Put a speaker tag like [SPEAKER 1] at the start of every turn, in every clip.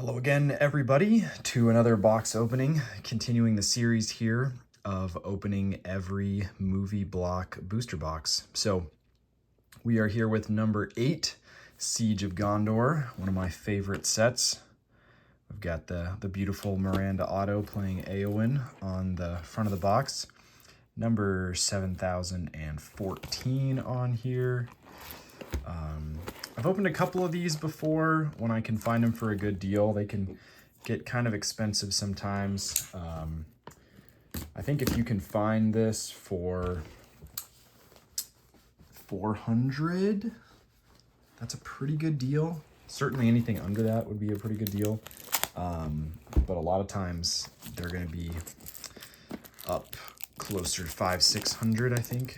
[SPEAKER 1] Hello again, everybody, to another box opening, continuing the series here of opening every movie block booster box. So we are here with number 8, Siege of Gondor, one of my favorite sets. We've got the beautiful Miranda Otto playing Éowyn on the front of the box. Number 7014 on here. I've opened a couple of these before when I can find them for a good deal. They can get kind of expensive sometimes. I think if you can find this for 400, that's a pretty good deal. Certainly anything under that would be a pretty good deal. But a lot of times they're going to be up closer to 500-600, I think.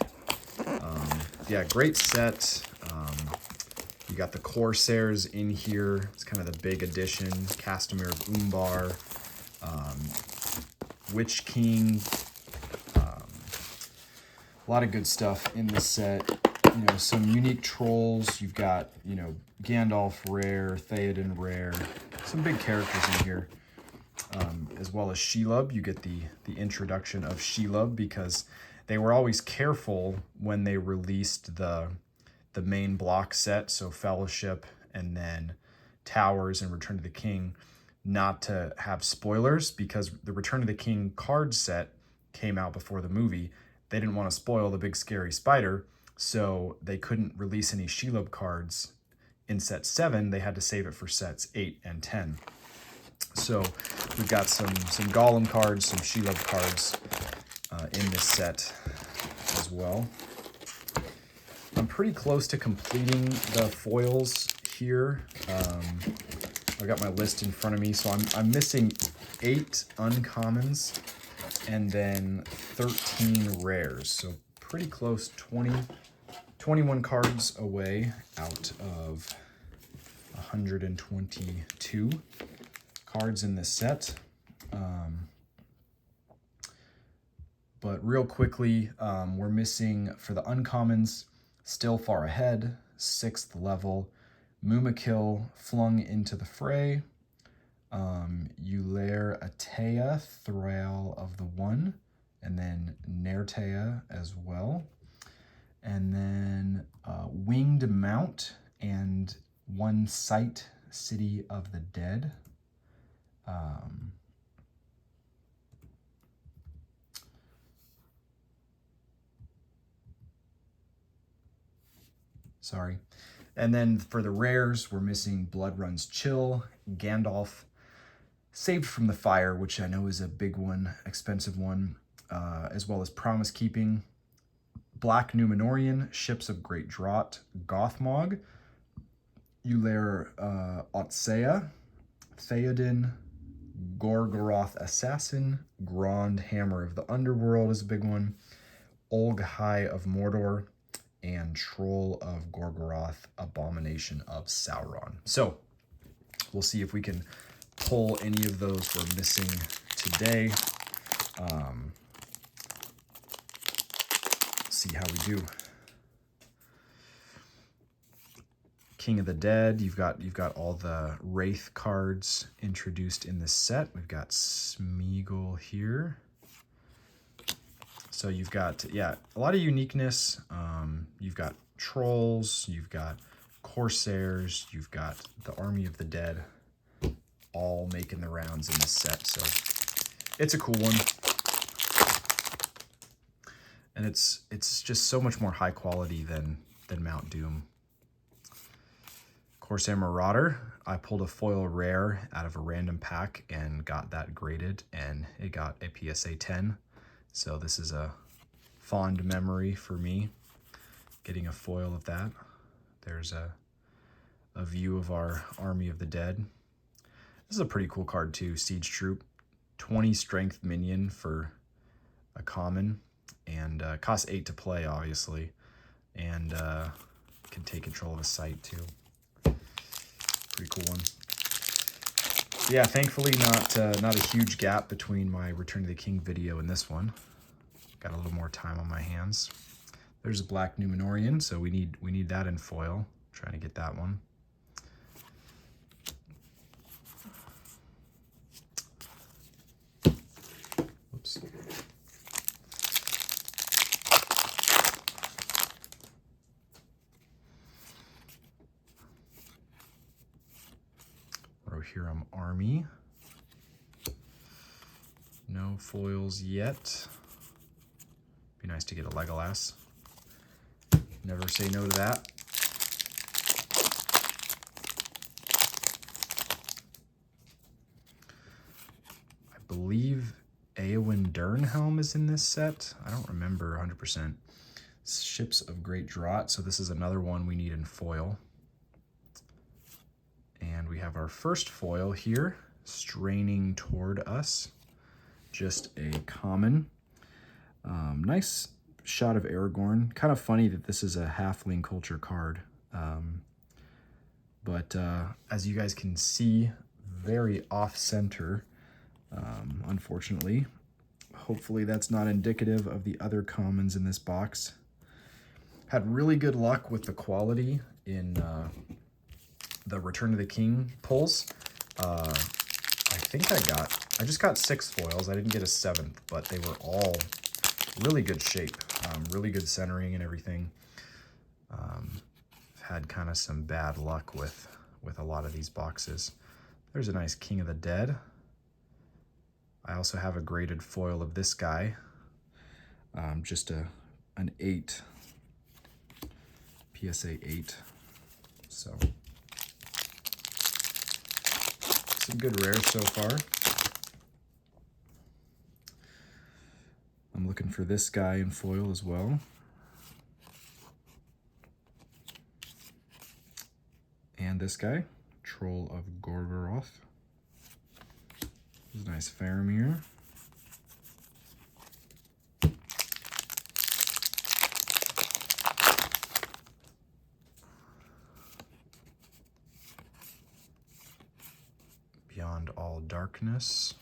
[SPEAKER 1] Yeah, great set. You got the Corsairs in here. It's kind of the big addition. Castamere of Umbar, Witch King. A lot of good stuff in the set. You know, some unique trolls. You've got, you know, Gandalf rare, Theoden rare. Some big characters in here. As well as Shelob. You get the introduction of Shelob because they were always careful when they released the main block set, so Fellowship and then Towers and Return of the King, not to have spoilers because the Return of the King card set came out before the movie. They didn't want to spoil the big scary spider, so they couldn't release any Shelob cards in set 7. They had to save it for sets 8 and 10. So we've got some Gollum cards, some Shelob cards in this set as well. I'm pretty close to completing the foils here. I've got my list in front of me, so I'm missing 8 uncommons and then 13 rares. So pretty close, 21 cards away out of 122 cards in this set. But real quickly, we're missing for the uncommons, Still Far Ahead, 6th level, Mumakil flung into the fray, Ulair Atea, Thrall of the One, and then Nertea as well. And then Winged Mount and One Sight, City of the Dead. Sorry. And then for the rares, we're missing Blood Runs Chill, Gandalf, Saved from the Fire, which I know is a big one, expensive one, as well as Promise Keeping, Black Númenórean, Ships of Great Draught, Gothmog, Ulair Otsea, Theoden, Gorgoroth Assassin, Grond Hammer of the Underworld is a big one, Olg High of Mordor, and Troll of Gorgoroth, Abomination of Sauron. So we'll see if we can pull any of those we're missing today. See how we do. King of the Dead, you've got all the Wraith cards introduced in this set. We've got Smeagol here. So you've got, yeah, a lot of uniqueness. You've got Trolls, you've got Corsairs, you've got the Army of the Dead, all making the rounds in this set. So it's a cool one. And it's just so much more high quality than Mount Doom. Corsair Marauder, I pulled a foil rare out of a random pack and got that graded, and it got a PSA 10. So this is a fond memory for me, getting a foil of that. There's a view of our Army of the Dead. This is a pretty cool card too, Siege Troop. 20 strength minion for a common, and costs 8 to play, obviously, and can take control of a site too. Pretty cool one. Yeah, thankfully not a huge gap between my Return of the King video and this one. Got a little more time on my hands. There's a Black Númenórean, so we need that in foil. Trying to get that one. Rohirrim army. No foils yet. Be nice to get a Legolas. Never say no to that. I believe Eowyn Durnhelm is in this set. I don't remember 100%. Ships of Great Draught, so this is another one we need in foil. And we have our first foil here, Straining Toward Us. Just a common. Nice shot of Aragorn. Kind of funny that this is a halfling culture card. But as you guys can see, very off-center, unfortunately. Hopefully that's not indicative of the other commons in this box. Had really good luck with the quality in the Return of the King pulls. I think I just got 6 foils. I didn't get a 7th, but they were all really good shape, really good centering and everything. Had kind of some bad luck with a lot of these boxes. There's a nice King of the Dead. I also have a graded foil of this guy, just an 8, PSA 8. So some good rares so far. I'm looking for this guy in foil as well. And this guy, Troll of Gorgoroth. This is a nice Faramir. Beyond All Darkness.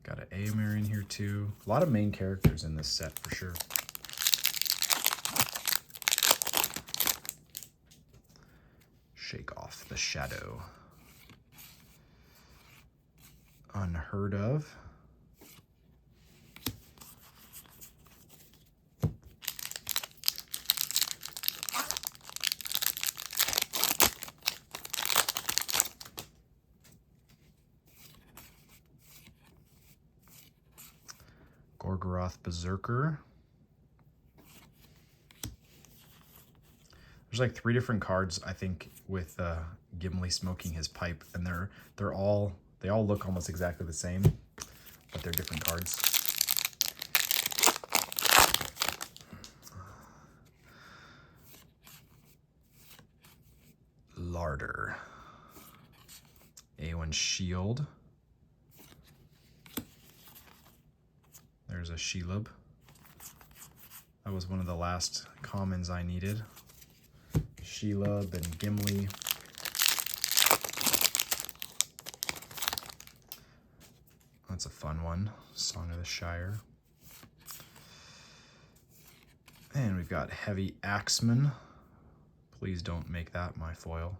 [SPEAKER 1] Got an Éomer in here too. A lot of main characters in this set for sure. Shake Off the Shadow. Unheard Of. Gorgoroth Berserker. There's like 3 different cards, I think, with Gimli smoking his pipe, and they all look almost exactly the same, but they're different cards. Larder. Éowyn Shield. There's a Shelob. That was one of the last commons I needed. Shelob and Gimli. That's a fun one. Song of the Shire. And we've got Heavy Axeman. Please don't make that my foil.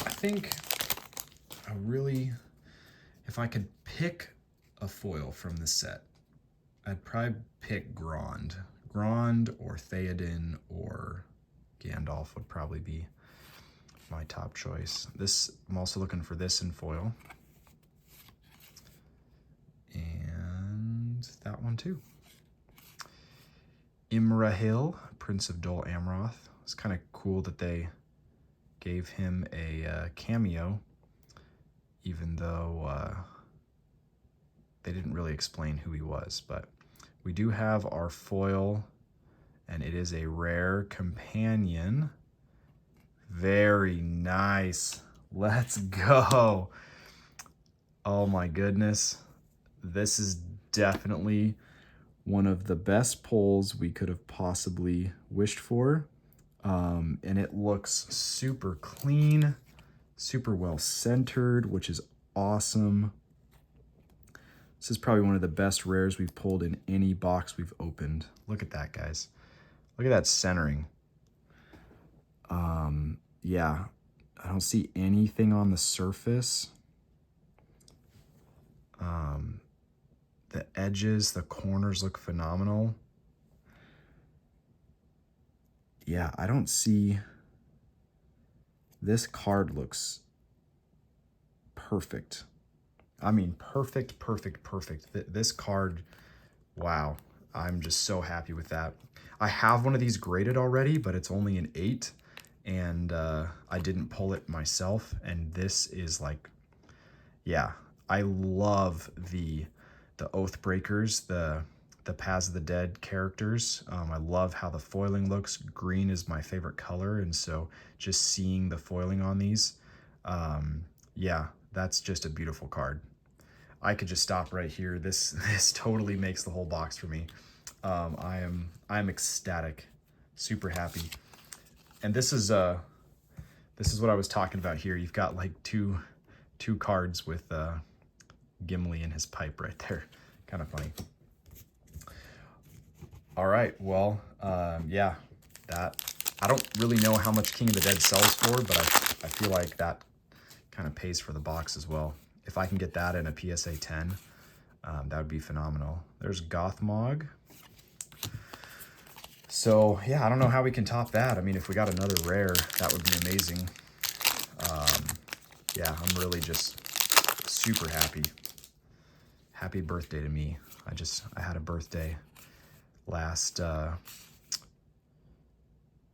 [SPEAKER 1] I think if I could pick a foil from the set, I'd probably pick Grond. Grond or Theoden or Gandalf would probably be my top choice. I'm also looking for this in foil. And that one too. Imrahil, Prince of Dol Amroth. It's kind of cool that they gave him a cameo, even though they didn't really explain who he was. But we do have our foil, and it is a rare companion. Very nice. Let's go. Oh my goodness. This is definitely one of the best pulls we could have possibly wished for. And it looks super clean, super well centered, which is awesome. This is probably one of the best rares we've pulled in any box we've opened. Look at that, guys. Look at that centering. Yeah, I don't see anything on the surface. The edges, the corners look phenomenal. Yeah, I don't see... This card looks perfect. I mean, perfect, perfect, perfect. This card, wow. I'm just so happy with that. I have one of these graded already, but it's only an 8, and I didn't pull it myself. And this is like, yeah, I love the Oathbreakers, the Paths of the Dead characters. I love how the foiling looks. Green is my favorite color, and so just seeing the foiling on these, yeah, that's just a beautiful card. I could just stop right here. This totally makes the whole box for me. I am ecstatic, super happy. And this is what I was talking about here. You've got like two cards with Gimli and his pipe right there. Kind of funny. All right, well, yeah, that, I don't really know how much King of the Dead sells for, but I feel like that kind of pays for the box as well. If I can get that in a PSA 10, that would be phenomenal. There's Gothmog. So yeah, I don't know how we can top that. I mean, if we got another rare, that would be amazing. Yeah, I'm really just super happy. Happy birthday to me. I had a birthday last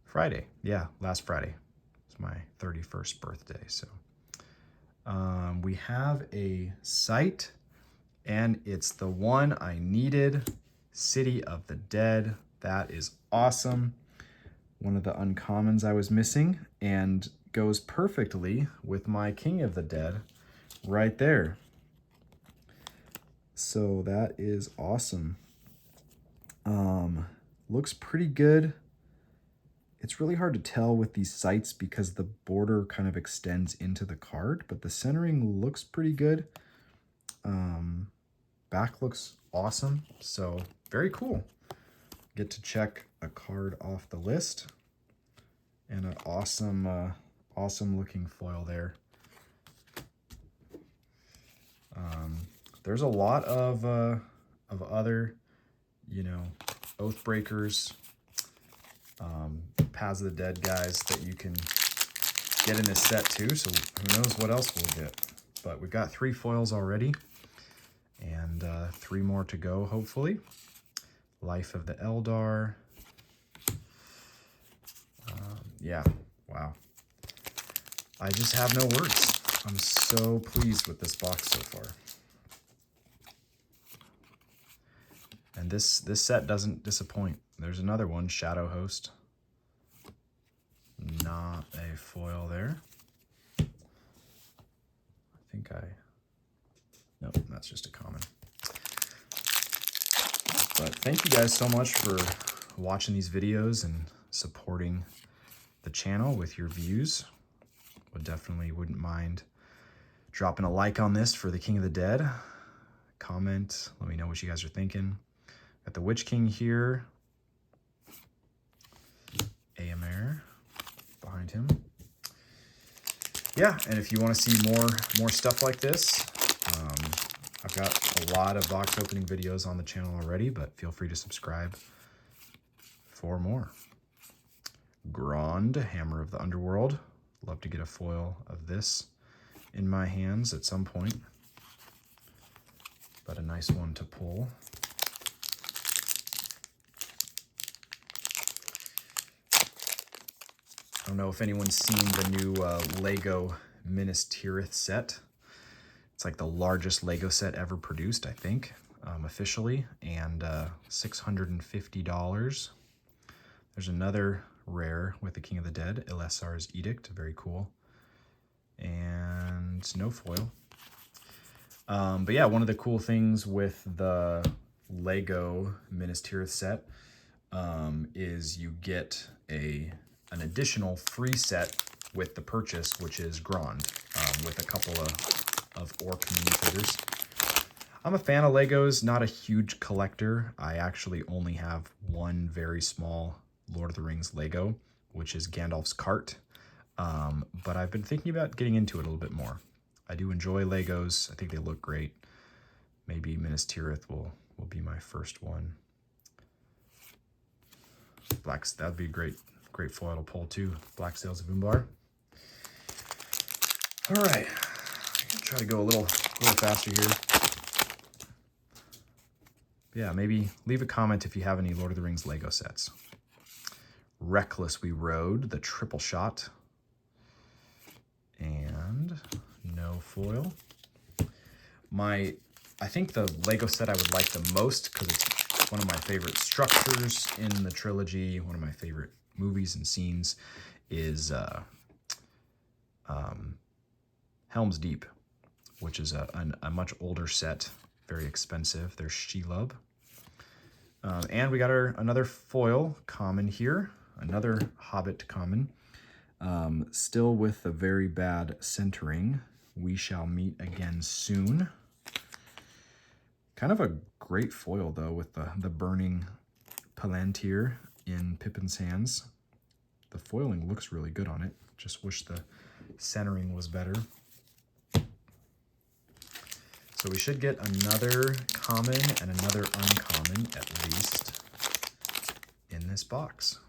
[SPEAKER 1] Friday. Yeah, last Friday. It's my 31st birthday. So we have a site, and it's the one I needed, City of the Dead. That is awesome. One of the uncommons I was missing, and goes perfectly with my King of the Dead right there. So that is awesome. Looks pretty good. It's really hard to tell with these sites because the border kind of extends into the card, but the centering looks pretty good. Back looks awesome, so very cool. Get to check a card off the list, and an awesome, awesome looking foil there. There's a lot of other, you know, Oathbreakers, Paths of the Dead guys that you can get in this set too, so who knows what else we'll get. But we've got 3 foils already, and 3 more to go, hopefully. Life of the Eldar. Yeah, wow. I just have no words. I'm so pleased with this box so far. And this set doesn't disappoint. There's another one, Shadow Host. Not a foil there. Nope, that's just a common. But thank you guys so much for watching these videos and supporting the channel with your views. Wouldn't mind dropping a like on this for the King of the Dead. Comment, let me know what you guys are thinking. Got the Witch King here. AMR behind him. Yeah, and if you want to see more stuff like this, I've got a lot of box opening videos on the channel already, but feel free to subscribe for more. Grond, Hammer of the Underworld. Love to get a foil of this in my hands at some point, but a nice one to pull. I don't know if anyone's seen the new Lego Minas Tirith set. It's like the largest Lego set ever produced, I think, officially, and $650. There's another rare with the King of the Dead, Ilessar's Edict, very cool, and no foil. But yeah, one of the cool things with the Lego Minas Tirith set is you get an additional free set with the purchase, which is Grond, with a couple of orc minifigures. I'm a fan of Legos, not a huge collector. I actually only have one very small Lord of the Rings Lego, which is Gandalf's cart. But I've been thinking about getting into it a little bit more. I do enjoy Legos. I think they look great. maybe Minas Tirith will be my first one. That'd be great foil to pull too. Black Sails of Umbar. All right, I'm gonna try to go a little faster here. Yeah, maybe leave a comment if you have any Lord of the Rings Lego sets. Reckless we rode, the triple shot. And no foil. I think the Lego set I would like the most, because it's one of my favorite structures in the trilogy, one of my favorite movies and scenes, is Helm's Deep, which is a much older set, very expensive. There's Shelob. And we got another foil common here, another Hobbit common. Still with a very bad centering. We shall meet again soon. Kind of a great foil though, with the burning Palantir in Pippin's hands. The foiling looks really good on it. Just wish the centering was better. So we should get another common and another uncommon at least in this box.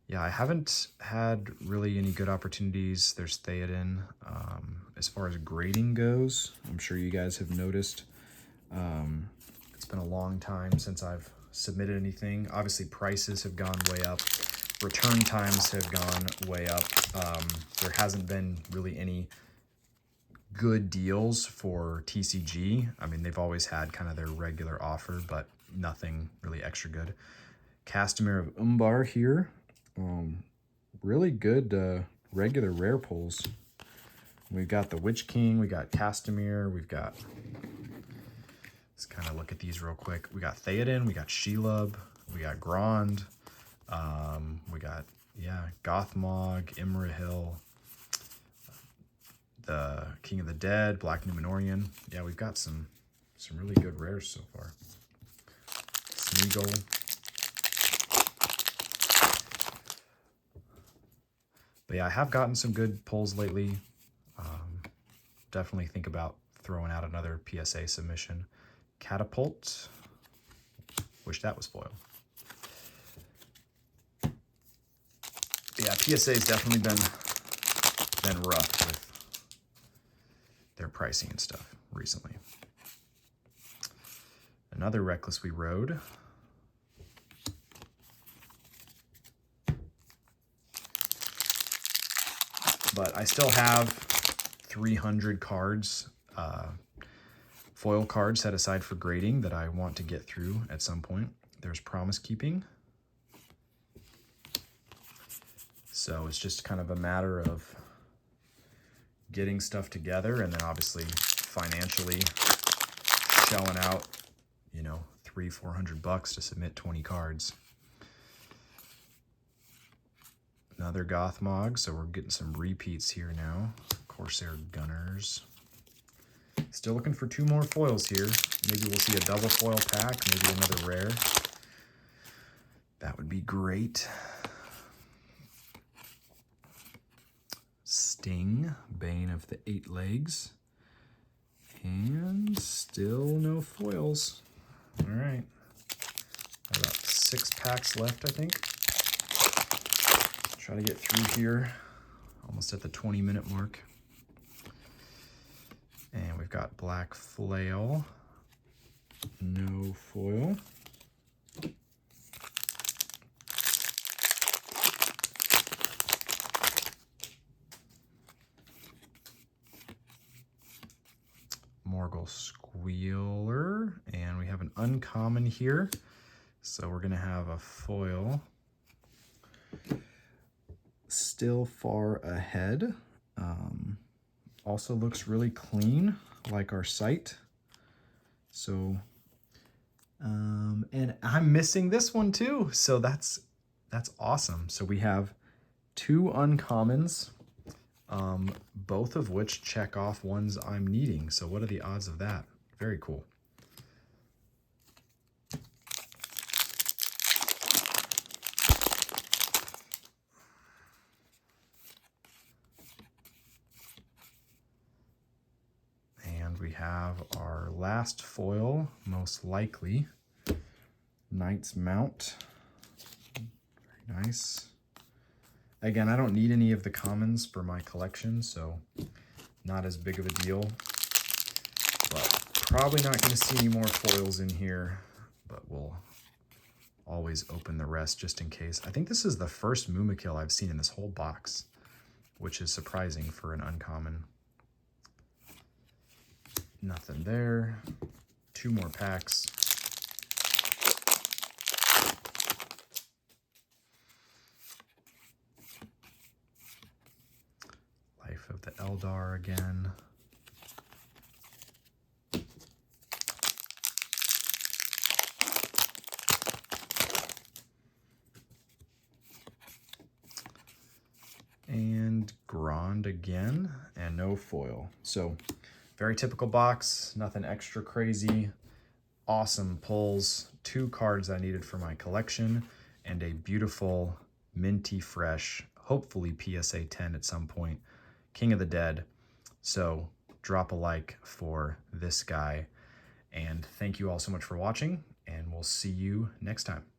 [SPEAKER 1] Yeah, I haven't had really any good opportunities. There's Theoden. As far as grading goes, I'm sure you guys have noticed. It's been a long time since I've submitted anything. Obviously, prices have gone way up. Return times have gone way up. There hasn't been really any good deals for TCG. I mean, they've always had kind of their regular offer, but nothing really extra good. Castamere of Umbar here. Really good regular rare pulls. We've got the Witch King, we got Castamere, we've got, let's kind of look at these real quick. We got Theoden, we got Shelob, we got Grond, we got, yeah, Gothmog, Imrahil, the King of the Dead, Black Númenórean. Yeah, we've got some really good rares so far. Smeagol. But yeah, I have gotten some good pulls lately. Definitely think about throwing out another PSA submission. Catapult. Wish that was foil. But yeah, PSA's definitely been rough with their pricing and stuff recently. Another Reckless we rode. But I still have 300 cards, foil cards set aside for grading that I want to get through at some point. There's Promise Keeping. So it's just kind of a matter of getting stuff together, and then obviously financially shelling out, you know, $300-400 to submit 20 cards. Another Gothmog, so we're getting some repeats here now. Corsair Gunners. Still looking for 2 more foils here. Maybe we'll see a double foil pack, maybe another rare. That would be great. Sting, Bane of the 8 Legs. And still no foils. All right. About 6 packs left, I think. Try to get through here, almost at the 20-minute mark. And we've got Black Flail, no foil. Morgul Squealer, and we have an uncommon here. So we're gonna have a foil. Still far ahead. Also looks really clean, like our site. So, and I'm missing this one too. So that's awesome. So we have 2 uncommons, both of which check off ones I'm needing. So what are the odds of that? Very cool. we have our last foil, most likely. Knight's Mount. Very nice. Again, I don't need any of the commons for my collection, so not as big of a deal. But probably not going to see any more foils in here, but we'll always open the rest just in case. I think this is the first Mumakil I've seen in this whole box, which is surprising for an uncommon. Nothing there. 2 more packs. Life of the Eldar again. And Grand again, and no foil. So very typical box, nothing extra crazy. Awesome pulls, 2 cards I needed for my collection, and a beautiful minty fresh, hopefully PSA 10 at some point, King of the Dead. So drop a like for this guy, and thank you all so much for watching, and we'll see you next time.